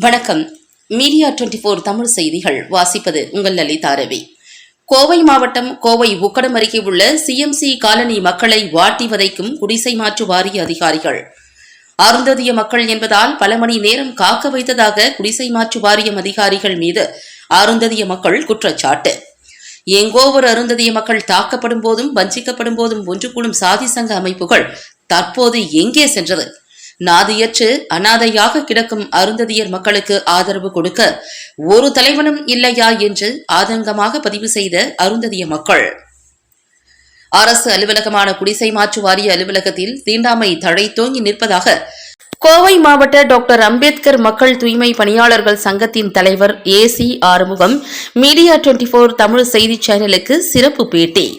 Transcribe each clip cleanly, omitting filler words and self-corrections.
வணக்கம். மீடியா 24 தமிழ் செய்திகள் வாசிப்பது உங்கள் லலிதா ரவி. கோவை மாவட்டம் கோவை உக்கடம் அருகே உள்ள சிஎம்சி காலனி மக்களை வாட்டி வதைக்கும் குடிசை மாற்று வாரிய அதிகாரிகள். அருந்ததிய மக்கள் என்பதால் பல மணி நேரம் காக்க வைத்ததாக குடிசை மாற்று வாரியம் அதிகாரிகள் மீது அருந்ததிய மக்கள் குற்றச்சாட்டு. எங்கோ ஒரு அருந்ததிய மக்கள் தாக்கப்படும் போதும் வஞ்சிக்கப்படும் போதும் ஒன்று கூடும் சாதி சங்க அமைப்புகள் தற்போது எங்கே சென்றது? நாதியற்று அனாதையாக கிடக்கும் அருந்ததியர் மக்களுக்கு ஆதரவு கொடுக்க ஒரு தலைவனும் இல்லையா என்று ஆதங்கமாக பதிவு செய்த அருந்ததிய மக்கள். அரசு அலுவலகமான குடிசை மாற்று வாரிய அலுவலகத்தில் தீண்டாமை தழைத்தோங்கி நிற்பதாக கோவை மாவட்ட டாக்டர் அம்பேத்கர் மக்கள் தூய்மை பணியாளர்கள் சங்கத்தின் தலைவர் ஏசி ஆறுமுகம் மீடியா 24 தமிழ் செய்தி சேனலுக்கு சிறப்பு பேட்டி.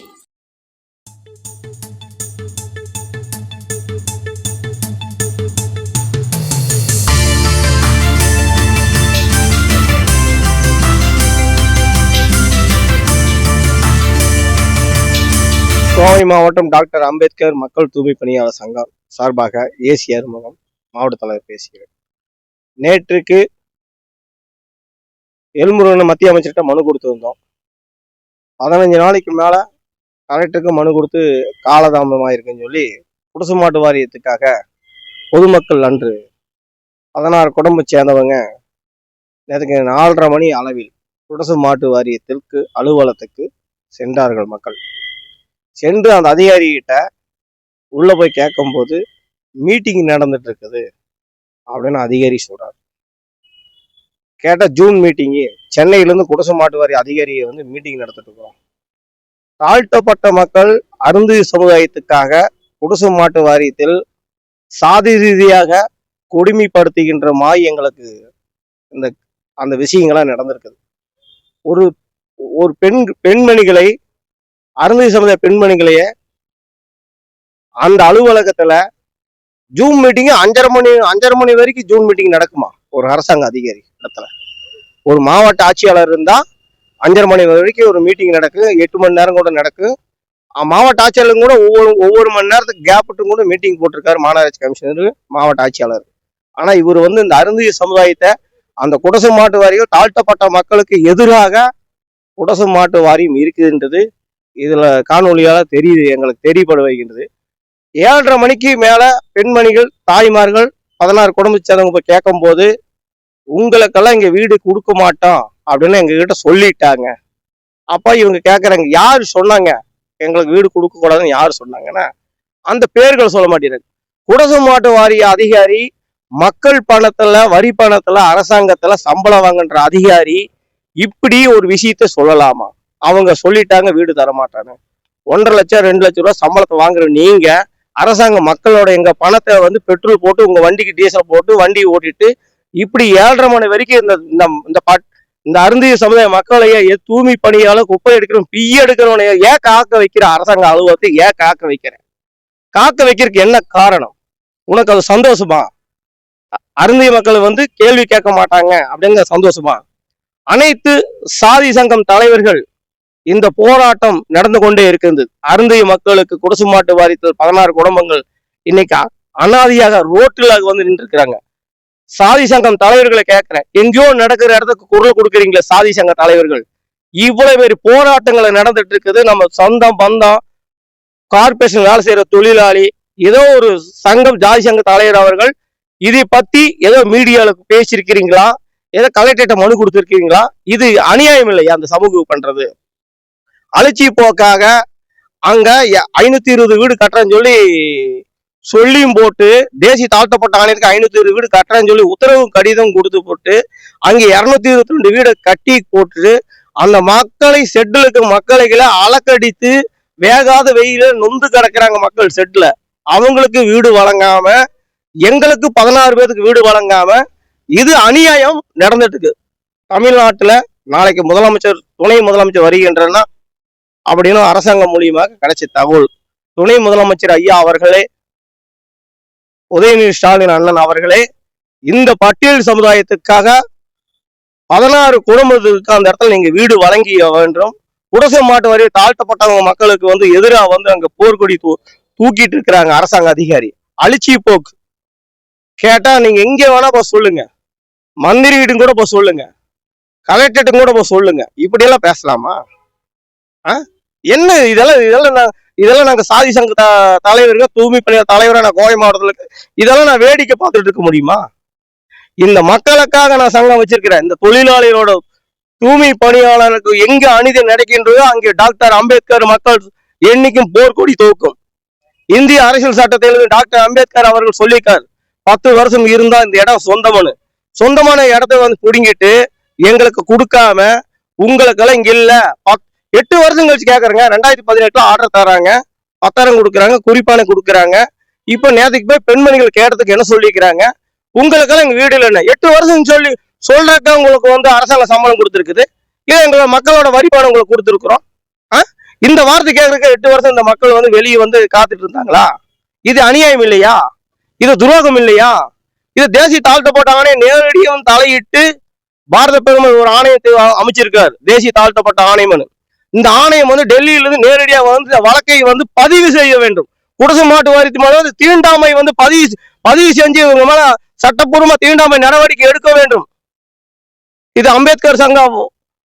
கோவை மாவட்டம் டாக்டர் அம்பேத்கர் மக்கள் தூய்மை பணியாளர் சங்கம் சார்பாக ஏசி ஆறுமுகம் மாவட்ட தலைவர் பேசுகிறேன். நேற்றுக்கு எல்முருகன் மத்திய அமைச்சர்கிட்ட மனு கொடுத்துருந்தோம். 15 நாளைக்கு மேல கலெக்டருக்கு மனு கொடுத்து காலதாமதமாக இருக்குன்னு சொல்லி குடிசை மாட்டு வாரியத்துக்காக பொதுமக்கள் அன்று 16 குடும்பத்தை சேர்ந்தவங்க நேற்றுக்கு 4:30 மணி அளவில் குடிசை மாட்டு வாரியத்திற்கு அலுவலகத்துக்கு சென்றார்கள். மக்கள் சென்று அந்த அதிகாரிகிட்ட உள்ள போய் கேட்கும்போது மீட்டிங் நடந்துட்டு இருக்குது அப்படின்னு அதிகாரி சொல்றாரு. கேட்ட ஜூன் மீட்டிங்கு சென்னையிலேருந்து குடிசை மாட்டு வாரிய அதிகாரியை மீட்டிங் நடத்திட்டு இருக்கிறோம். தாழ்த்தப்பட்ட மக்கள் அருந்ததி சமுதாயத்துக்காக குடிசை மாட்டு வாரியத்தில் சாதி ரீதியாக கொடுமைப்படுத்துகின்ற எங்களுக்கு அந்த விஷயங்கள்லாம் நடந்திருக்குது. ஒரு பெண்மணிகளை அருந்ததி சமுதாய பெண்மணிகளையே அந்த அலுவலகத்துல ஜூம் மீட்டிங் 5:30 மணி வரைக்கும் ஜூம் மீட்டிங் நடக்குமா? ஒரு அரசாங்க அதிகாரி இடத்துல ஒரு மாவட்ட ஆட்சியாளர் இருந்தா 5:30 மணி வரைக்கும் ஒரு மீட்டிங் நடக்கு. 8 மணி நேரம் கூட நடக்கும். மாவட்ட ஆட்சியாளர் கூட ஒவ்வொரு மணி நேரத்துக்கு கேப்ட்டும் கூட மீட்டிங் போட்டிருக்காரு மாநகராட்சி கமிஷனர், மாவட்ட ஆட்சியாளர். ஆனா இவர் இந்த அருந்ததி சமுதாயத்தை அந்த குடிசை மாட்டு வாரியம் தாழ்த்தப்பட்ட மக்களுக்கு எதிராக குடிசை மாட்டு வாரியம் இருக்குதுன்றது இதுல காணொலியால தெரியுது, எங்களுக்கு தெரியப்பட வைக்கின்றது. 7:30 மணிக்கு மேல பெண்மணிகள் தாய்மார்கள் 16 குடும்பத்தை சேர்ந்தவங்க போய் கேட்கும் போது உங்களுக்கெல்லாம் இங்க வீடு கொடுக்க மாட்டோம் அப்படின்னு எங்க கிட்ட சொல்லிட்டாங்க. அப்ப இவங்க கேட்கறாங்க, யாரு சொன்னாங்க எங்களுக்கு வீடு கொடுக்க கூடாதுன்னு யாரு சொன்னாங்கன்னா அந்த பேர்கள் சொல்ல மாட்டேங்கிறாங்க. குடிசை மாட்டு வாரிய அதிகாரி மக்கள் பணத்துல வரி பணத்துல அரசாங்கத்துல சம்பளம் வாங்குன்ற அதிகாரி இப்படி ஒரு விஷயத்த சொல்லலாமா? அவங்க சொல்லிட்டாங்க வீடு தரமாட்டாங்க. 1.5 லட்சம் 2 லட்சம் ரூபாய் சம்பளத்தை வாங்குற நீங்க அரசாங்கம் மக்களோட எங்க பணத்தை பெட்ரோல் போட்டு உங்க வண்டிக்கு டீசல் போட்டு வண்டி ஓட்டிட்டு இப்படி 7:30 மணி வரைக்கும் இந்த அருந்ததி சமுதாய மக்களையே தூய்மை பணியாளர் குப்பை எடுக்கிறோம் பிய எடுக்கிறவனைய ஏன் காக்க வைக்கிற? அரசாங்க அலுவலகத்தை ஏன் காக்க வைக்கிறேன்? காக்க வைக்கிறதுக்கு என்ன காரணம்? உனக்கு அது சந்தோஷமா? அருந்ததி மக்கள் கேள்வி கேட்க மாட்டாங்க அப்படிங்கிற சந்தோஷமா? அனைத்து சாதி சங்கம் தலைவர்கள் இந்த போராட்டம் நடந்து கொண்டே இருக்குது. அருந்ததி மக்களுக்கு குடிசை மாட்டு வாரியத்தில் 16 குடும்பங்கள் இன்னைக்கு அனாதியாக ரோட்டில் நின்று இருக்கிறாங்க. சாதி சங்கம் தலைவர்களை கேட்கிறேன், எங்கேயோ நடக்கிற இடத்துக்கு குரல் கொடுக்குறீங்களே சாதி சங்க தலைவர்கள். இவ்வளவு பேர் போராட்டங்களை நடந்துட்டு இருக்குது. நம்ம சொந்தம் பந்தம் கார்பரேஷன் வேலை செய்யற தொழிலாளி ஏதோ ஒரு சங்கம் ஜாதி சங்க தலைவர் அவர்கள் இதை பத்தி ஏதோ மீடியாவுக்கு பேசியிருக்கிறீங்களா? ஏதோ கலெக்டர்கிட்ட மனு கொடுத்துருக்கீங்களா? இது அநியாயம் இல்லையா அந்த சமூகம் பண்றது? அலட்சி போக்காக அங்க 520 வீடு கட்டுறேன்னு சொல்லியும் போட்டு தேசிய தாழ்த்தப்பட்ட ஆணையத்துக்கு 520 வீடு கட்டுறேன்னு சொல்லி உத்தரவு கடிதம் கொடுத்து போட்டு அங்க 222 வீடை கட்டி போட்டு அந்த மக்களை செட்டில் இருக்க மக்களை அலக்கடித்து வேகாத வெயில நொந்து கிடக்குறாங்க மக்கள் செட்ல. அவங்களுக்கு வீடு வழங்காம எங்களுக்கு 16 பேருக்கு வீடு வழங்காம இது அநியாயம் நடந்துட்டு இருக்கு. தமிழ்நாட்டுல நாளைக்கு முதலமைச்சர் துணை முதலமைச்சர் வருகின்றன அப்படின்னு அரசாங்கம் மூலியமாக கிடைச்ச தகவல். துணை முதலமைச்சர் ஐயா அவர்களே, உதயநிதி ஸ்டாலின் அண்ணன் அவர்களே, இந்த பட்டியல் சமுதாயத்துக்காக 16 குடும்பத்துக்கு அந்த இடத்துல நீங்க வீடு வழங்கி வேண்டும். குடிசை மாட்டு வாரிய தாழ்த்தப்பட்டவங்க மக்களுக்கு எதிராக அங்க போர்க்கொடி தூக்கிட்டு இருக்கிறாங்க அரசாங்க அதிகாரி. அழிச்சி போக்கு கேட்டா நீங்க எங்க வேணா சொல்லுங்க. மந்திரிகிட்டும் கூட போய் சொல்லுங்க, கலெக்டர்ட்டும் கூட போய் சொல்லுங்க. இப்படியெல்லாம் பேசலாமா? என்ன இதெல்லாம் நாங்க சாதி சங்க தலைவர்கள், தூய்மை பணியாளர் தலைவரா நான் கோவை மாவட்டத்துல இதெல்லாம் நான் வேடிக்கை பார்த்துட்டு இருக்க முடியுமா? இந்த மக்களுக்காக நான் சங்கம் வச்சிருக்கிறேன். இந்த தொழிலாளிகளோட தூய்மை பணியாளருக்கு எங்க அநீதி நடக்கின்றதோ அங்கே டாக்டர் அம்பேத்கர் மக்கள் என்னைக்கும் போர்க்கொடி தூக்கும். இந்திய அரசியல் சட்டத்தில் டாக்டர் அம்பேத்கர் அவர்கள் சொல்லியிருக்கார், 10 வருஷம் இருந்தா இந்த இடம் சொந்தமான இடத்த வந்து புடுங்கிட்டு எங்களுக்கு கொடுக்காம உங்களுக்கெல்லாம் இங்க இல்ல 8 வருஷம் கழிச்சு கேக்குறாங்க. 2018 ஆர்டர் தராங்க, பத்திரம் கொடுக்குறாங்க, குறிப்பானை கொடுக்குறாங்க. இப்ப நேற்றுக்கு போய் பெண்மணிகள் கேட்டதுக்கு என்ன சொல்லிக்கிறாங்க, உங்களுக்கெல்லாம் எங்க வீடு இல்லைன்னு. 8 வருஷம் சொல்றாக்க உங்களுக்கு வந்து அரசாங்க சம்பளம் கொடுத்துருக்குது, இல்ல எங்களோட மக்களோட வரிபாடு உங்களுக்கு கொடுத்துருக்குறோம். இந்த வார்த்தை கேட்கறதுக்கு 8 வருஷம் இந்த மக்கள் வந்து வெளியே வந்து காத்துட்டு இருந்தாங்களா? இது அநியாயம் இல்லையா? இது துரோகம் இல்லையா? இது தேசிய தாழ்த்தப்பட்ட ஆணையம் நேரடியாக தலையிட்டு பாரத பிரதமர் ஒரு ஆணையத்தை அமைச்சிருக்காரு, தேசிய தாழ்த்தப்பட்ட ஆணையம். இந்த ஆணையம் வந்து டெல்லியில இருந்து நேரடியாக வந்து வழக்கை வந்து பதிவு செய்ய வேண்டும். குடிசை மாட்டு வாரியத்து மேல தீண்டாமை வந்து பதிவு செஞ்சு இவங்க மேல சட்டப்பூர்வமா தீண்டாமை நடவடிக்கை எடுக்க வேண்டும். இது அம்பேத்கர் சங்கம்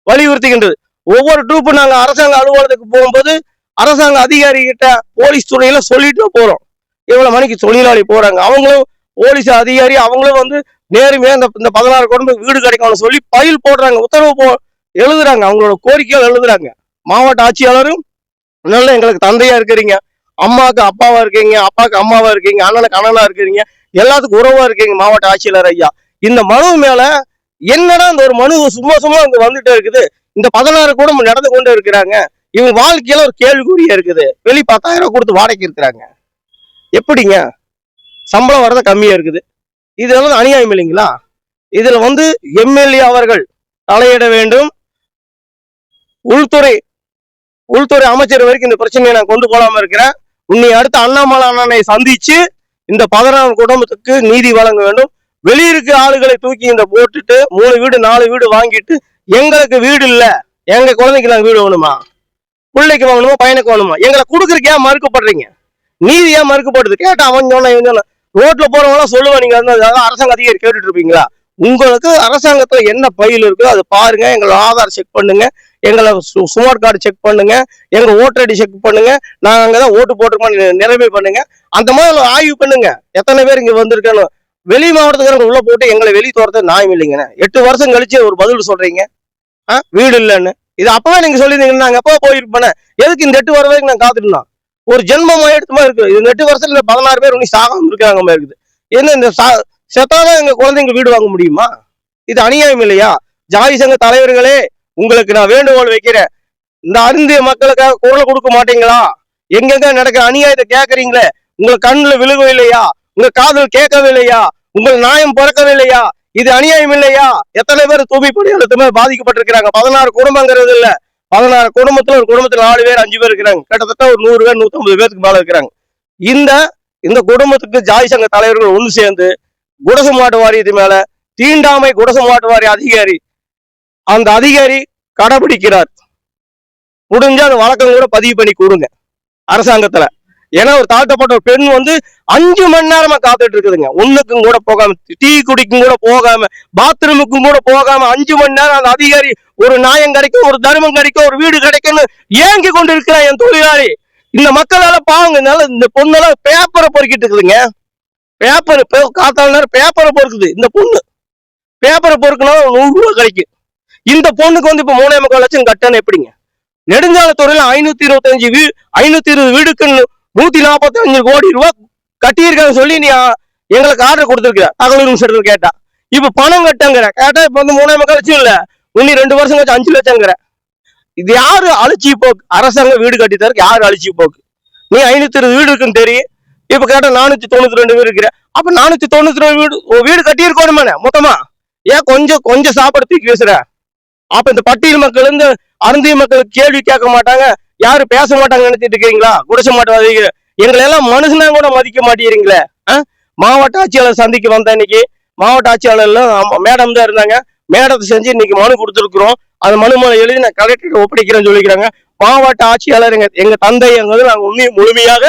வலியுறுத்துகின்றது. ஒவ்வொரு ட்ரூப்பு நாங்க அரசாங்க அலுவலகத்துக்கு போகும்போது அரசாங்க அதிகாரி கிட்ட போலீஸ் துறையில சொல்லிட்டு போறோம், இவ்வளவு மணிக்கு தொழிலாளி போறாங்க. அவங்களும் போலீஸ் அதிகாரி அவங்களும் வந்து நேர்மையா இந்த 16 குடும்பம் வீடு கிடைக்கும்னு சொல்லி பயில் போடுறாங்க, உத்தரவு எழுதுறாங்க, அவங்களோட கோரிக்கைகள் எழுதுறாங்க. மாவட்ட ஆட்சியாளரும் நல்ல எங்களுக்கு தந்தையா இருக்கிறீங்க, அம்மாவுக்கு அப்பாவா இருக்கீங்க, அப்பாவுக்கு அம்மாவா இருக்கீங்க, அண்ணனுக்கு அண்ணனா இருக்கிறீங்க, எல்லாத்துக்கும் உறவா இருக்கீங்க மாவட்ட ஆட்சியாளர் ஐயா. இந்த மனு மேல என்னடா இந்த ஒரு மனு சும்மா இங்க வந்துட்டே இருக்குது. இந்த 16 குடும்பம் நடந்து கொண்டு இருக்கிறாங்க, இவங்க வாழ்க்கையில ஒரு கேள்விக்குறியா இருக்குது. வெளி 10,000 கொடுத்து வாடகைக்கு இருக்கிறாங்க. எப்படிங்க சம்பளம் வரத கம்மியா இருக்குது? இதெல்லாம் அநியாயம் இல்லைங்களா? இதுல வந்து எம்எல்ஏ அவர்கள் தலையிட வேண்டும். உள்துறை அமைச்சர் வரைக்கும் இந்த பிரச்சனையை நான் கொண்டு போகாம இருக்கிறேன். உன்னை அடுத்த அண்ணாமலை அண்ணனை சந்திச்சு இந்த 16 குடும்பத்துக்கு நீதி வழங்க வேண்டும். வெளியிருக்க ஆளுகளை தூக்கி இந்த போட்டுட்டு 3 வீடு 4 வீடு வாங்கிட்டு எங்களுக்கு வீடு இல்ல, எங்க குழந்தைக்கு நாங்க வீடு வேணுமா, பிள்ளைக்கு வாங்கணுமா, பையனுக்கு வேணுமா, எங்களை கொடுக்குறதுக்கு ஏன் மறுக்கப்படுறீங்க? நீதி ஏன் மறுக்கப்படுது? கேட்டா அவன் சொன்ன ரோட்ல போறவங்க சொல்லுவா, நீங்க அரசாங்க அதிகாரி கேட்டுட்டு இருப்பீங்களா? உங்களுக்கு அரசாங்கத்துல என்ன பயில் இருக்கோ அதை பாருங்க, எங்களை ஆதார் செக் பண்ணுங்க, எங்களை ஸ்மார்ட் கார்டு செக் பண்ணுங்க, எங்க ஓட்டர் ஐடி செக் பண்ணுங்க, நாங்க அங்கதான் ஓட்டு போட்டிருக்கோம் நிறைவே பண்ணுங்க. அந்த மாதிரி ஆய்வு பண்ணுங்க, எத்தனை பேர் இங்க வந்திருக்கணும். வெளி மாவட்டத்துக்கு உள்ள போட்டு எங்களை வெளி தோறது நியாயம் இல்லைங்கண்ணே. 8 வருஷம் கழிச்சு ஒரு பதில் சொல்றீங்க வீடு இல்லைன்னு. இது அப்பவே நீங்க சொல்லிருந்தீங்கன்னா நாங்க எப்போ போயிருப்பேன். எதுக்கு இந்த 8 வருஷம் வரைக்கும் நான் காத்துட்டோம்? ஒரு ஜென்மமா எடுத்துமா இருக்கு. இந்த 8 வருஷத்துல 16 பேர் உனி சாகாம இருக்காங்க இருக்குது. என்ன இந்த செத்தாதான் எங்க குழந்தைங்க வீடு வாங்க முடியுமா? இது அநியாயம் இல்லையா? ஜாதி சங்க தலைவர்களே, உங்களுக்கு நான் வேண்டுகோள் வைக்கிறேன், இந்த அருந்திய மக்களுக்காக குரல் கொடுக்க மாட்டீங்களா? எங்கெங்க நடக்கிற அநியாயத்தை கேட்கறீங்களே, உங்களுக்கு கண்ணுல விழுகவில்லையா? உங்க காதல் கேட்கவில்லையா? உங்கள் நியாயம் பிறக்கவில்லையா? இது அநியாயம் இல்லையா? எத்தனை பேர் தூய்மை பணியாளர் பாதிக்கப்பட்டிருக்கிறாங்க? 16 குடும்பங்கிறது இல்ல, 16 குடும்பத்துல ஒரு குடும்பத்துல 4 பேர் 5 பேர் இருக்கிறாங்க, கிட்டத்தட்ட ஒரு 100 பேர் 150 பேருக்கு மேல இருக்கிறாங்க. இந்த குடும்பத்துக்கு ஜாதி சங்க தலைவர்கள் ஒன்று சேர்ந்து குடிசை மாட்டு வாரியத்து மேல தீண்டாமை குடிசை மாட்டு வாரிய அதிகாரி அந்த அதிகாரி கடைபிடிக்கிறார், முடிஞ்ச அந்த வழக்கம் கூட பதிவு பண்ணி கொடுங்க அரசாங்கத்துல. ஏன்னா ஒரு தாழ்த்தப்பட்ட ஒரு பெண் வந்து 5 மணி நேரமா காத்துட்டு இருக்குதுங்க, ஒண்ணுக்கும் கூட போகாம, டீ குடிக்கும் கூட போகாம, பாத்ரூமுக்கும் கூட போகாம 5 மணி நேரம் அந்த அதிகாரி ஒரு நியாயம் கிடைக்கும், ஒரு தர்மம் கிடைக்கும், ஒரு வீடு கிடைக்கும்னு ஏங்கி கொண்டு இருக்கிறான் என் தொழிலாளி. இந்த மக்களால பாவங்க, இந்த பொண்ணெல்லாம் பேப்பரை பொறுக்கிட்டு இருக்குதுங்க. பேப்பர் காத்தால நேரம் பேப்பரை பொறுக்குது இந்த பொண்ணு. பேப்பரை பொறுக்கணும் 100 ரூபாய் கிடைக்கும். இந்த பொண்ணுக்கு வந்து இப்ப 3.25 லட்சம் கட்டணும். எப்படிங்க? நெடுஞ்சாலைத்துறையில 520 வீடுக்கு 145 கோடி ரூபாய் கட்டியிருக்காங்க சொல்லி நீ எங்களுக்கு ஆர்டர் கொடுத்துருக்க தகவல் நிமிஷத்துல கேட்டா. இப்ப பணம் கட்டங்கிற கேட்டா இப்ப வந்து 3.25 லட்சம் இல்ல, இன்னும் 2 வருஷம் கழிச்சு 5 லட்சங்கிற. இது யாரு அழிச்சி போக்கு? அரசாங்கம் வீடு கட்டி தரக்கு யாரு அழிச்சி போக்கு? நீ 520 வீடு இருக்குன்னு தெரியும், இப்ப கேட்டா 492 வீடு இருக்கிற. அப்ப 492 வீடு கட்டியிருக்கணுமே மொத்தமா. ஏன் கொஞ்சம் சாப்பாடு தூக்கி பேசுற? அப்ப இந்த பட்டியல் மக்கள் இந்த அருந்திய மக்களுக்கு கேள்வி கேட்க மாட்டாங்க, யாரும் பேச மாட்டாங்க நினைச்சிட்டு இருக்கீங்களா? குடிசை மாட்டு எங்களை எல்லாம் மனுஷனா கூட மதிக்க மாட்டேங்கிறீங்களே. மாவட்ட ஆட்சியாளர் சந்திக்க வந்த இன்னைக்கு மாவட்ட ஆட்சியாளர் மேடம் தான் இருந்தாங்க, மேடத்தை செஞ்சு இன்னைக்கு மனு கொடுத்துருக்குறோம். அந்த மனு மேல எழுதி நான் கலெக்டர் ஒப்படைக்கிறேன்னு சொல்லிக்கிறாங்க. மாவட்ட ஆட்சியாளர் எங்க தந்தை எங்கிறது நாங்க உண்மையை முழுமையாக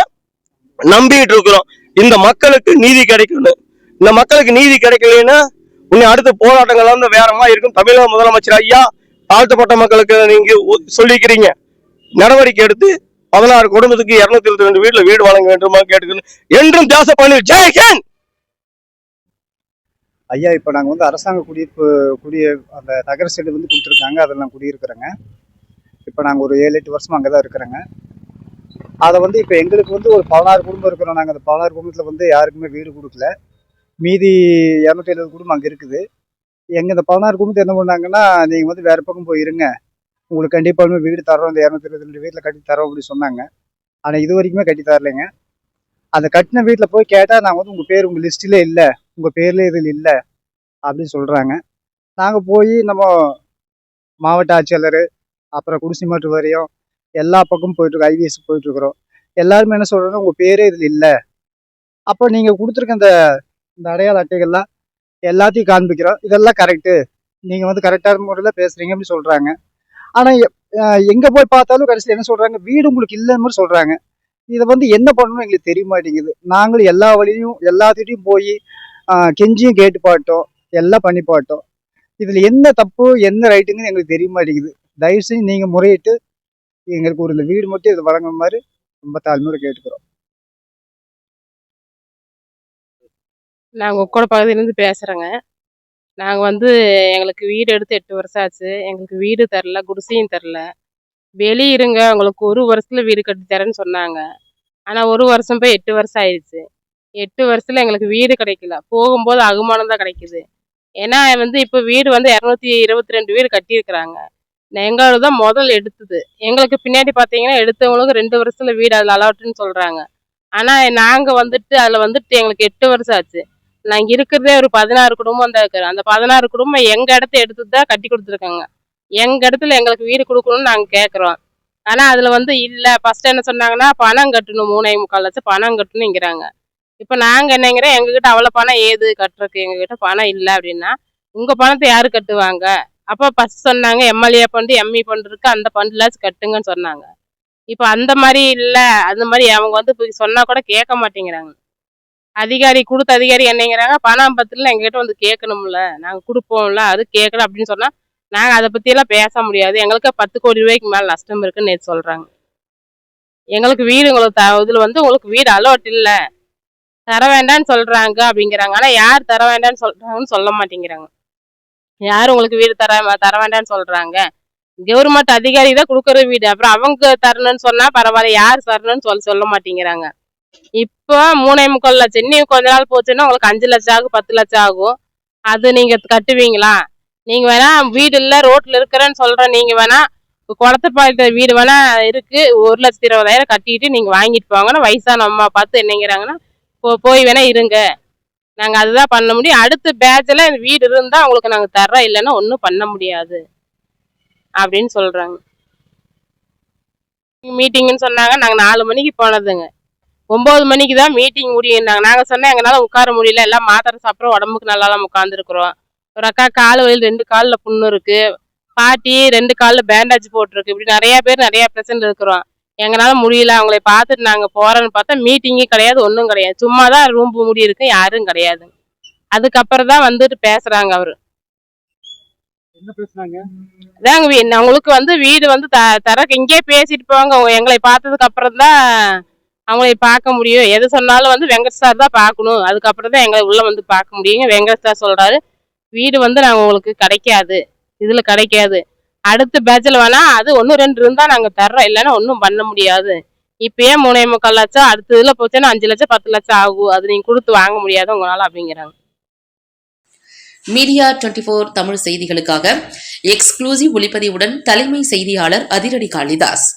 நம்பிட்டு இருக்கிறோம். இந்த மக்களுக்கு நீதி கிடைக்கணும். இந்த மக்களுக்கு நீதி கிடைக்கலன்னா இன்னும் அடுத்த போராட்டங்கள் வந்து வேறமா இருக்கும். தமிழக முதலமைச்சர் ஐயா தாழ்த்தப்பட்ட மக்களுக்கு நீங்க சொல்லிக்கிறீங்க, நடவடிக்கை எடுத்து 16 குடும்பத்துக்கு 222 வீட்டுல வீடு வழங்க வேண்டுமா கேட்டுக்கணும். என்றும் தேசப்பணி ஜெய்ஹிந்த். ஐயா, இப்போ நாங்கள் வந்து அரசாங்க குடிய அந்த நகர சைடு வந்து கொடுத்துருக்காங்க, அதில் நான் குடியிருக்கிறேங்க. இப்போ நாங்கள் ஒரு 7-8 வருஷமா அங்கே தான் இருக்கிறேங்க. அதை வந்து இப்போ எங்களுக்கு வந்து ஒரு 16 குடும்பம் இருக்கிறோம். நாங்கள் அந்த 16 குடும்பத்தில் வந்து யாருக்குமே வீடு கொடுக்கல. மீதி 270 குடும்பம் அங்கே இருக்குது. எங்கள் இந்த 16 குடும்பத்தை என்ன பண்ணாங்கன்னா, நீங்கள் வந்து வேறு பக்கம் போய் இருங்க, உங்களுக்கு கண்டிப்பாக வீடு தரோம், இந்த 222 வீட்டில் கட்டி தரோம் அப்படின்னு சொன்னாங்க. ஆனால் இது வரைக்குமே கட்டி தரலைங்க. அந்த கட்டின வீட்டில் போய் கேட்டால் நாங்கள் வந்து உங்கள் பேர் உங்கள் லிஸ்ட்டிலே இல்லை, உங்கள் பேர்லேயே இதில் இல்லை அப்படின்னு சொல்கிறாங்க. நாங்கள் போய் நம்ம மாவட்ட ஆட்சியாளர், அப்புறம் குடிசை மாற்று வாரியம், எல்லா பக்கமும் போயிட்டுருக்கோம், ஐவிஎஸ் போயிட்டுருக்குறோம். எல்லாருமே என்ன சொல்கிறாங்க, உங்கள் பேரே இதில் இல்லை. அப்போ நீங்கள் கொடுத்துருக்க இந்த அடையாள அட்டைகள்லாம் எல்லாத்தையும் காண்பிக்கிறோம், இதெல்லாம் கரெக்டு, நீங்கள் வந்து கரெக்டான முறையில் பேசுகிறீங்க அப்படின்னு சொல்கிறாங்க. ஆனால் எங்கே போய் பார்த்தாலும் கடைசியில் என்ன சொல்கிறாங்க, வீடு உங்களுக்கு இல்லைன்னு மாதிரி சொல்கிறாங்க. இதை வந்து என்ன பண்ணணும் எங்களுக்கு தெரிய மாட்டேங்குது. நாங்களும் எல்லா வழியும் எல்லாத்திட்டையும் போய் கெஞ்சியும் கேட்டு பார்த்தோம், எல்லாம் பண்ணி பார்த்தோம். இதில் என்ன தப்பு என்ன ரைட்டுங்கன்னு எங்களுக்கு தெரிய மாட்டேங்குது. தயவு செஞ்சு நீங்கள் முறையிட்டு எங்களுக்கு ஒரு இந்த வீடு மட்டும் இது வழங்குற மாதிரி ரொம்ப தாழ்மையோட கேட்டுக்கிறோம். நாங்கள் உக்கோட பகுதியிலேருந்து பேசுகிறேங்க. நாங்கள் வந்து எங்களுக்கு வீடு எடுத்து 8 வருஷம் ஆச்சு. எங்களுக்கு வீடு தரல, குடிசையும் தரல. வெளியிருங்க, உங்களுக்கு 1 வருஷத்தில் வீடு கட்டி தரேன்னு சொன்னாங்க. ஆனால் 1 வருஷம் போய் 8 வருஷம் ஆயிடுச்சு. 8 வருஷத்தில் எங்களுக்கு வீடு கிடைக்கல. போகும்போது அகுமானம் தான் கிடைக்குது. ஏன்னா வந்து இப்போ வீடு வந்து 222 வீடு கட்டியிருக்கிறாங்க. எங்களோட தான் முதல் எடுத்தது. எங்களுக்கு பின்னாடி பார்த்தீங்கன்னா எடுத்தவங்களுக்கு 2 வருஷத்தில் வீடு அதில் அலாட்டுன்னு சொல்கிறாங்க. ஆனால் நாங்கள் வந்துட்டு அதில் வந்துட்டு எங்களுக்கு 8 வருஷம் ஆச்சு. நாங்கள் இருக்கிறதே ஒரு 16 குடும்பம் தான் இருக்கிறோம். அந்த 16 குடும்பம் எங்கள் இடத்த எடுத்து தான் கட்டி கொடுத்துருக்காங்க. எங்கள் இடத்துல எங்களுக்கு வீடு கொடுக்கணும்னு நாங்கள் கேட்குறோம். ஆனால் அதில் வந்து இல்லை, ஃபஸ்ட்டு என்ன சொன்னாங்கன்னா பணம் கட்டணும், 3.25 லட்சம் பணம் கட்டணுங்கிறாங்க. இப்போ நாங்கள் என்னங்கிறோம், எங்ககிட்ட அவ்வளோ பணம் ஏது கட்டுறதுக்கு, எங்ககிட்ட பணம் இல்லை அப்படின்னா உங்கள் பணத்தை யார் கட்டுவாங்க? அப்போ ஃபஸ்ட் சொன்னாங்க எம்எல்ஏ ஃபண்டு எம்இ ஃபண்டு இருக்குது, அந்த ஃபண்டுலாச்சும் கட்டுங்கன்னு சொன்னாங்க. இப்போ அந்த மாதிரி இல்லை, அந்த மாதிரி அவங்க வந்து இப்போ சொன்னால் கூட கேட்க மாட்டேங்கிறாங்க. கொடுத்த அதிகாரி என்னங்கிறாங்க, பணம் பத்திரம் எங்ககிட்ட வந்து கேட்கணும்ல, நாங்கள் கொடுப்போம்ல, அது கேட்கல அப்படின்னு சொன்னால் நாங்கள் அதை பற்றியெல்லாம் பேச முடியாது. எங்களுக்கு 10 கோடி ரூபாய்க்கு மேலே நஷ்டம் இருக்குன்னு நேற்று சொல்கிறாங்க. எங்களுக்கு வீடு உங்களுக்கு இதில் வந்து உங்களுக்கு வீடு அலோட் இல்லை, தர வேண்டான்னு சொல்கிறாங்க அப்படிங்கிறாங்க. ஆனால் யார் தர வேண்டான்னு சொல்கிறாங்கன்னு சொல்ல மாட்டேங்கிறாங்க. யார் உங்களுக்கு வீடு தர வேண்டான்னு சொல்கிறாங்க? கவர்மெண்ட் அதிகாரி தான் கொடுக்குற வீடு. அப்புறம் அவங்க தரணும்னு சொன்னால் பரவாயில்ல, யார் தரணும்னு சொல்ல மாட்டேங்கிறாங்க. இப்போ 3.25 லட்சம், இன்னும் கொஞ்ச நாள் போச்சுன்னா உங்களுக்கு 5 லட்சம் ஆகும், 10 லட்சம் ஆகும். அது நீங்கள் கட்டுவீங்களா? நீங்கள் வேணா வீடு இல்லை ரோட்டில் இருக்கிறேன்னு சொல்கிறேன், நீங்கள் வேணா குளத்துப்பாளையத்த வீடு வேணா இருக்குது, 1,20,000 கட்டிட்டு நீங்கள் வாங்கிட்டு போங்கன்னா வயசான அம்மா பார்த்து என்னங்கிறாங்கன்னா போய் வேணா இருங்க, நாங்கள் அதுதான் பண்ண முடியும். அடுத்த பேட்சில் வீடு இருந்தால் உங்களுக்கு நாங்கள் தர்றோம், இல்லைன்னா ஒன்றும் பண்ண முடியாது அப்படின்னு சொல்கிறாங்க. மீட்டிங்குன்னு சொன்னாங்க. நாங்கள் 4 மணிக்கு போனதுங்க, 9 மணிக்கு தான் மீட்டிங் முடியும்னாங்க. நாங்கள் சொன்னால் எங்களால் உட்கார முடியல, எல்லாம் மாத்திரை சாப்பிட்றோம், உடம்புக்கு நல்லாலாம் உட்காந்துருக்குறோம். ஒரு அக்கா கால் வலியில் 2 காலில் புண்ணு இருக்குது, பாட்டி 2 காலில் பேண்டேஜ் போட்டிருக்கு. இப்படி நிறையா பேர் நிறையா பிரச்சனை இருக்கிறோம். எங்களால் முடியல, அவங்களை பார்த்துட்டு நாங்கள் போகிறோன்னு பார்த்தா மீட்டிங்கும் கிடையாது, ஒன்றும் கிடையாது. சும்மா தான் ரூம் மூடி இருக்கு, யாரும் கிடையாது. அதுக்கப்புறம் தான் வந்துட்டு பேசுகிறாங்க. அவர் என்ன பேசுனாங்க? அதாங்க அவங்களுக்கு வந்து வீடு வந்து தரக்கு இங்கே பேசிட்டு போவாங்க. எங்களை பார்த்ததுக்கு அப்புறம் தான் அவங்களை பார்க்க முடியும். எது சொன்னாலும் வந்து வெங்கட் சார் தான் பார்க்கணும், அதுக்கப்புறம் தான் எங்களை உள்ளே வந்து பார்க்க முடியுங்க. வெங்கட் சார் சொல்கிறாரு, வீடு வந்து நாங்கள் உங்களுக்கு கிடைக்காது, இதில் கிடைக்காது, அடுத்த பேட்சில் வேணா அது 1-2 இருந்தால் நாங்கள் தர்றோம், இல்லைன்னா ஒன்றும் பண்ண முடியாது. இப்பயே 3.25 லட்சம், அடுத்த இதில் போச்சுன்னா 5 லட்சம் 10 லட்சம் ஆகும், அது நீங்கள் கொடுத்து வாங்க முடியாது உங்களால் அப்படிங்கிறாங்க. மீடியா 24 தமிழ் செய்திகளுக்காக எக்ஸ்க்ளூசிவ் ஒளிப்பதிவுடன் தலைமை செய்தியாளர் அதிரடி காளிதாஸ்.